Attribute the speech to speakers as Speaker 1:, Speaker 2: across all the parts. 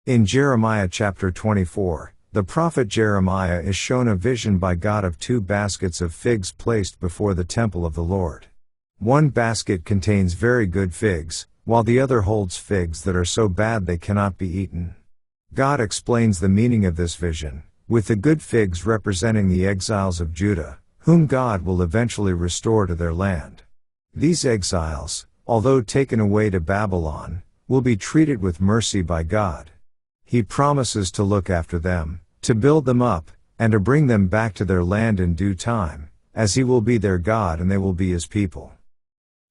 Speaker 1: In Jeremiah chapter 24, the prophet Jeremiah is shown a vision by God of 2 baskets of figs placed before the temple of the Lord. One basket contains very good figs, while the other holds figs that are so bad they cannot be eaten. God explains the meaning of this vision, with the good figs representing the exiles of Judah, whom God will eventually restore to their land. These exiles, although taken away to Babylon, will be treated with mercy by God. He promises to look after them, to build them up, and to bring them back to their land in due time, as He will be their God and they will be His people.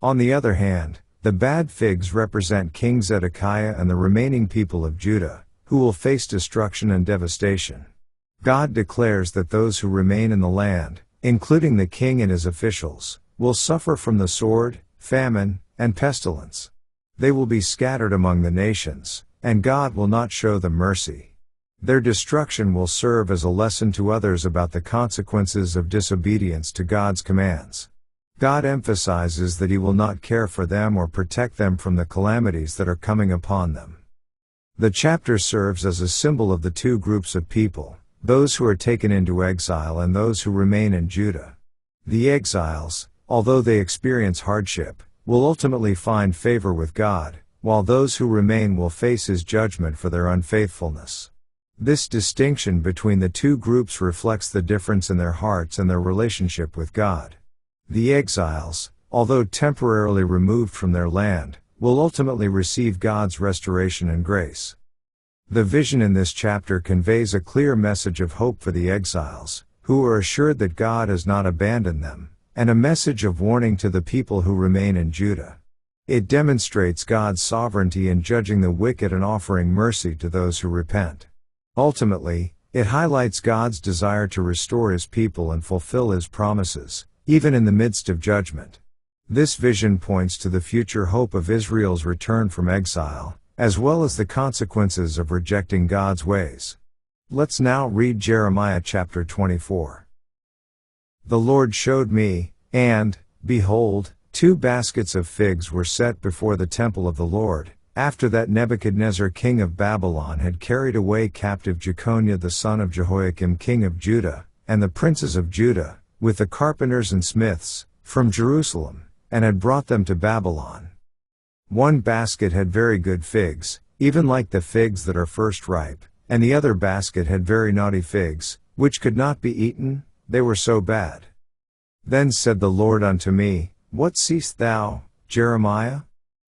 Speaker 1: On the other hand, the bad figs represent King Zedekiah and the remaining people of Judah, who will face destruction and devastation. God declares that those who remain in the land, including the king and his officials, will suffer from the sword, famine, and pestilence. They will be scattered among the nations, and God will not show them mercy. Their destruction will serve as a lesson to others about the consequences of disobedience to God's commands. God emphasizes that He will not care for them or protect them from the calamities that are coming upon them. The chapter serves as a symbol of the 2 groups of people, those who are taken into exile and those who remain in Judah. The exiles, although they experience hardship, will ultimately find favor with God, while those who remain will face His judgment for their unfaithfulness. This distinction between the 2 groups reflects the difference in their hearts and their relationship with God. The exiles, although temporarily removed from their land, will ultimately receive God's restoration and grace. The vision in this chapter conveys a clear message of hope for the exiles, who are assured that God has not abandoned them, and a message of warning to the people who remain in Judah. It demonstrates God's sovereignty in judging the wicked and offering mercy to those who repent. Ultimately, it highlights God's desire to restore His people and fulfill His promises, even in the midst of judgment. This vision points to the future hope of Israel's return from exile, as well as the consequences of rejecting God's ways. Let's now read Jeremiah chapter 24. The Lord showed me, and, behold, 2 baskets of figs were set before the temple of the Lord, after that Nebuchadnezzar king of Babylon had carried away captive Jeconiah the son of Jehoiakim king of Judah, and the princes of Judah, with the carpenters and smiths, from Jerusalem, and had brought them to Babylon. One basket had very good figs, even like the figs that are first ripe, and the other basket had very naughty figs, which could not be eaten, they were so bad. Then said the Lord unto me, What seest thou, Jeremiah?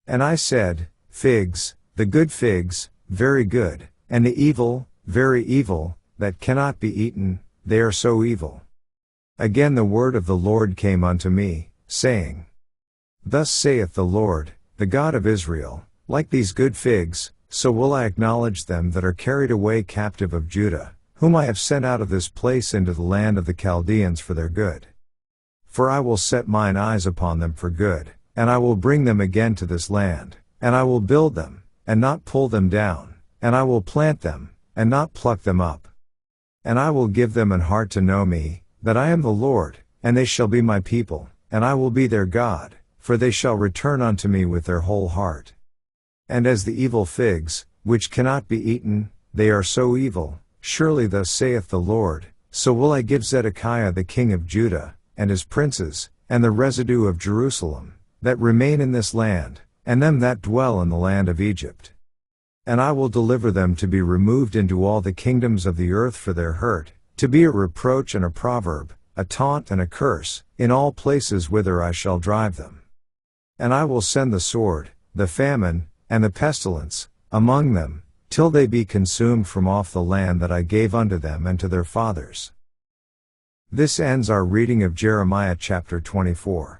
Speaker 1: And I said, Figs, the good figs, very good, and the evil, very evil, that cannot be eaten, they are so evil. Again the word of the Lord came unto me, saying, Thus saith the Lord, the God of Israel, like these good figs, so will I acknowledge them that are carried away captive of Judah, whom I have sent out of this place into the land of the Chaldeans for their good. For I will set mine eyes upon them for good, and I will bring them again to this land, and I will build them, and not pull them down, and I will plant them, and not pluck them up. And I will give them an heart to know me, that I am the Lord, and they shall be my people, and I will be their God, for they shall return unto me with their whole heart. And as the evil figs, which cannot be eaten, they are so evil, surely thus saith the Lord, so will I give Zedekiah the king of Judah, and his princes, and the residue of Jerusalem, that remain in this land, and them that dwell in the land of Egypt. And I will deliver them to be removed into all the kingdoms of the earth for their hurt, to be a reproach and a proverb, a taunt and a curse, in all places whither I shall drive them. And I will send the sword, the famine, and the pestilence, among them, till they be consumed from off the land that I gave unto them and to their fathers. This ends our reading of Jeremiah chapter 24.